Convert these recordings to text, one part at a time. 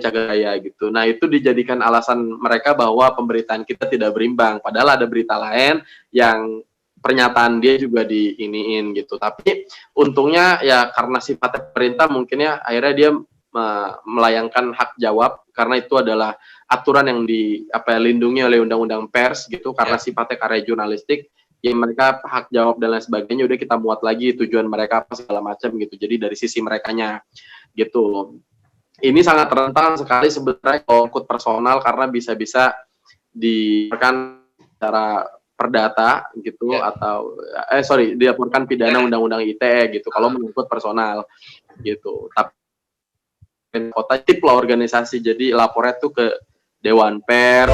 cagar budaya gitu. Nah, itu dijadikan alasan mereka bahwa pemberitaan kita tidak berimbang. Padahal ada berita lain yang pernyataan dia juga diiniin gitu. Tapi untungnya ya karena sifatnya pemerintah mungkin ya akhirnya dia melayangkan hak jawab karena itu adalah aturan yang dilindungi oleh undang-undang pers gitu karena sifatnya karya jurnalistik. Ya mereka hak jawab dan lain sebagainya udah kita muat lagi tujuan mereka apa segala macam gitu. Jadi dari sisi merekanya gitu. Ini sangat rentan sekali sebenarnya kalau ikut personal karena bisa-bisa dilaporkan secara perdata gitu atau dilaporkan pidana undang-undang ITE gitu kalau menyangkut personal gitu. Tapi kota tip lah organisasi jadi lapornya tuh ke Dewan Pers.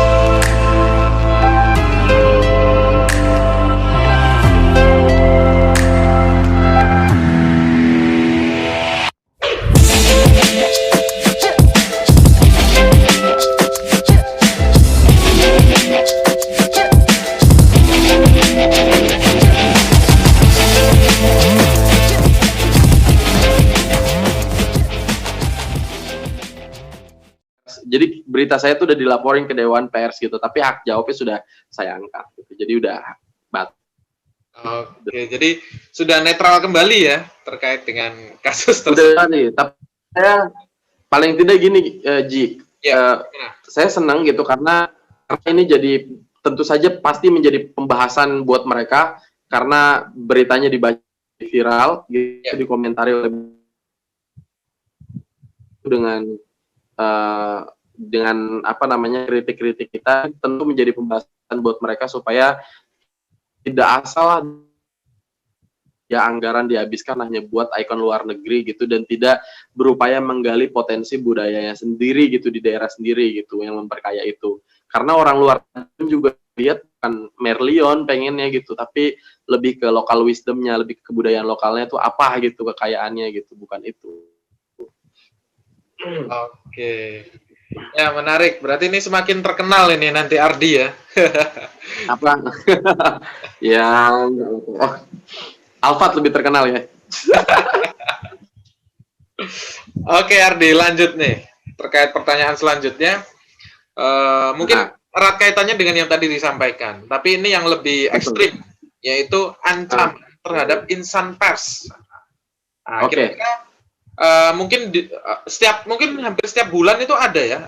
Jadi berita saya tuh udah dilaporin ke Dewan Pers gitu, tapi hak jawabnya sudah saya angkat gitu. Jadi udah Oke, jadi sudah netral kembali ya terkait dengan kasus tersebut. Udah nih, tapi saya paling tidak gini, Ji. Saya senang gitu karena ini jadi tentu saja pasti menjadi pembahasan buat mereka karena beritanya dibaca viral gitu, dikomentari oleh dengan apa namanya kritik-kritik kita tentu menjadi pembahasan buat mereka supaya tidak asal ya anggaran dihabiskan hanya buat ikon luar negeri gitu dan tidak berupaya menggali potensi budayanya sendiri gitu di daerah sendiri gitu yang memperkaya itu karena orang luar juga lihat kan Merlion pengennya gitu tapi lebih ke lokal wisdomnya lebih ke kebudayaan lokalnya tuh apa gitu kekayaannya gitu bukan itu. Oke. Ya, menarik. Berarti ini semakin terkenal ini nanti Ardi ya. Apa? Ya, Alfat lebih terkenal ya. Oke, Ardi, lanjut nih. Terkait pertanyaan selanjutnya. Mungkin erat kaitannya dengan yang tadi disampaikan. Tapi ini yang lebih ekstrim, yaitu ancaman terhadap insan pers. Nah, kira-kira mungkin hampir setiap bulan itu ada ya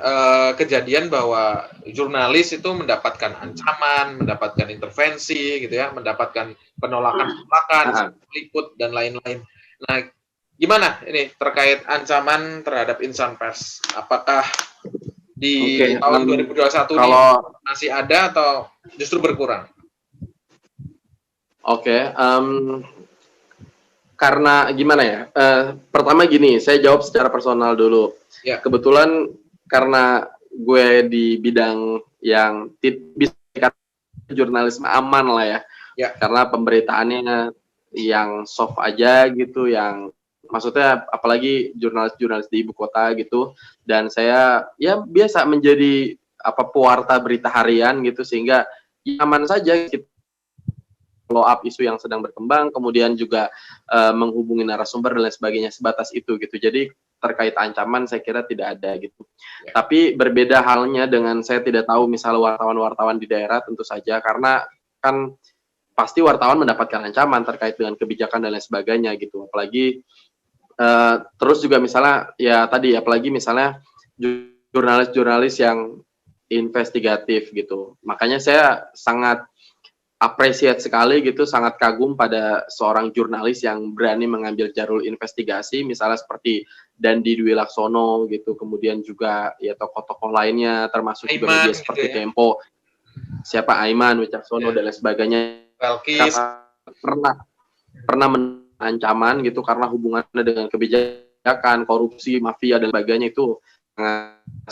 kejadian bahwa jurnalis itu mendapatkan ancaman, mendapatkan intervensi gitu ya, mendapatkan penolakan, liput dan lain-lain. Nah, gimana ini terkait ancaman terhadap insan pers? Apakah di tahun 2021 ini masih ada atau justru berkurang? Karena gimana ya? Pertama gini, saya jawab secara personal dulu. Kebetulan karena gue di bidang yang bisa jurnalisme aman lah ya. Karena pemberitaannya yang soft aja gitu, yang maksudnya apalagi jurnalis-jurnalis di ibu kota gitu. Dan saya ya biasa menjadi pewarta berita harian gitu sehingga aman saja gitu. Follow up isu yang sedang berkembang, kemudian juga menghubungi narasumber dan lain sebagainya sebatas itu gitu. Jadi terkait ancaman saya kira tidak ada gitu. Tapi berbeda halnya dengan saya tidak tahu misalnya wartawan-wartawan di daerah tentu saja karena kan pasti wartawan mendapatkan ancaman terkait dengan kebijakan dan lain sebagainya gitu. Apalagi terus juga misalnya ya tadi apalagi misalnya jurnalis-jurnalis yang investigatif gitu. Makanya saya sangat appreciate sekali gitu, sangat kagum pada seorang jurnalis yang berani mengambil jalur investigasi, misalnya seperti Dandi Dwi Laksono gitu, kemudian juga ya tokoh-tokoh lainnya, termasuk juga media seperti Tempo, siapa Aiman, Wicaksono dan lain sebagainya, pernah menancaman gitu karena hubungannya dengan kebijakan, korupsi, mafia dan sebagainya itu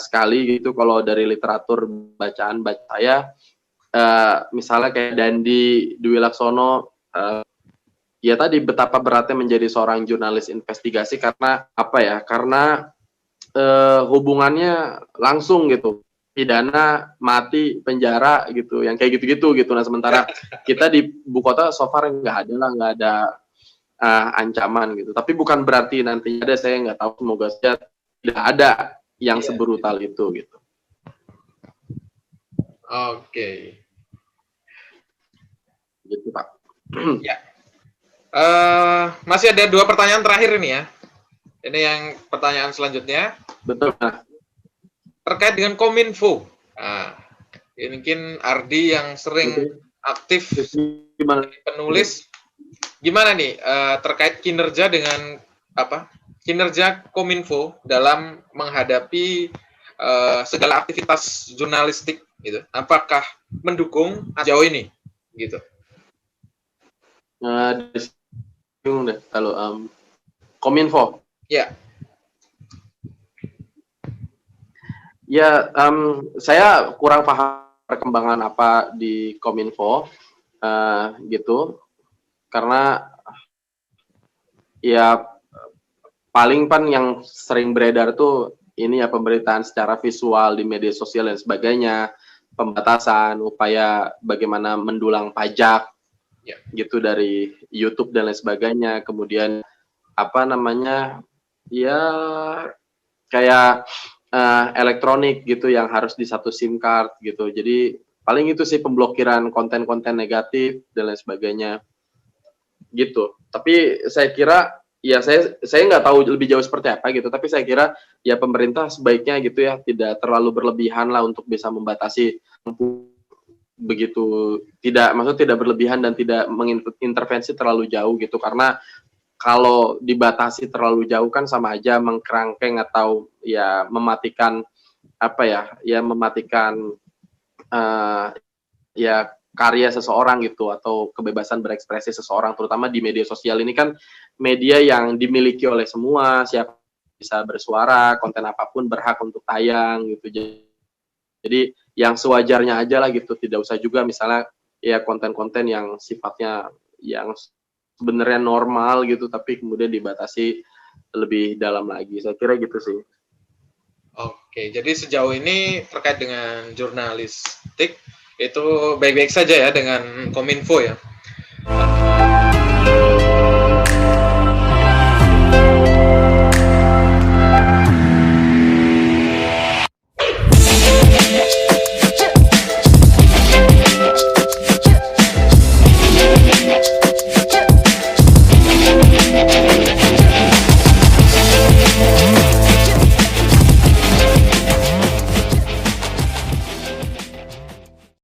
sekali gitu kalau dari literatur bacaan saya. Misalnya kayak Dandi Dwi Laksono ya tadi betapa beratnya menjadi seorang jurnalis investigasi karena apa ya karena hubungannya langsung gitu pidana mati penjara gitu yang kayak gitu-gitu gitu. Nah sementara kita di ibu kota so far nggak ada ancaman gitu, tapi bukan berarti nanti ada, saya nggak tahu, semoga saja tidak ada yang sebrutal itu gitu. Oke. Gitu Pak. Ya. Masih ada 2 pertanyaan terakhir ini ya. Ini yang pertanyaan selanjutnya. Betul Pak. Terkait dengan Kominfo. Nah, ini mungkin Ardi yang sering aktif penulis. Gimana nih terkait kinerja dengan kinerja Kominfo dalam menghadapi segala aktivitas jurnalistik gitu. Apakah mendukung sejauh ini gitu? Kalau Kominfo. Ya. Ya, saya kurang paham perkembangan apa di Kominfo gitu, karena ya paling yang sering beredar tuh ini ya pemberitaan secara visual di media sosial dan sebagainya, pembatasan, upaya bagaimana mendulang pajak gitu dari YouTube dan lain sebagainya, kemudian ya kayak elektronik gitu yang harus di satu SIM card gitu. Jadi paling itu sih pemblokiran konten-konten negatif dan lain sebagainya gitu. Tapi saya kira ya saya nggak tahu lebih jauh seperti apa gitu. Tapi saya kira ya pemerintah sebaiknya gitu ya tidak terlalu berlebihan lah untuk bisa membatasi begitu, maksudnya tidak berlebihan dan tidak mengintervensi terlalu jauh gitu, karena kalau dibatasi terlalu jauh kan sama aja mengkerangkeng atau ya mematikan mematikan ya karya seseorang gitu, atau kebebasan berekspresi seseorang, terutama di media sosial ini kan media yang dimiliki oleh semua, siapa bisa bersuara, konten apapun berhak untuk tayang gitu. Jadi yang sewajarnya aja lah gitu, tidak usah juga misalnya ya konten-konten yang sifatnya yang sebenarnya normal gitu, tapi kemudian dibatasi lebih dalam lagi. Saya kira gitu sih. Oke, jadi sejauh ini terkait dengan jurnalistik itu baik-baik saja ya dengan Kominfo ya.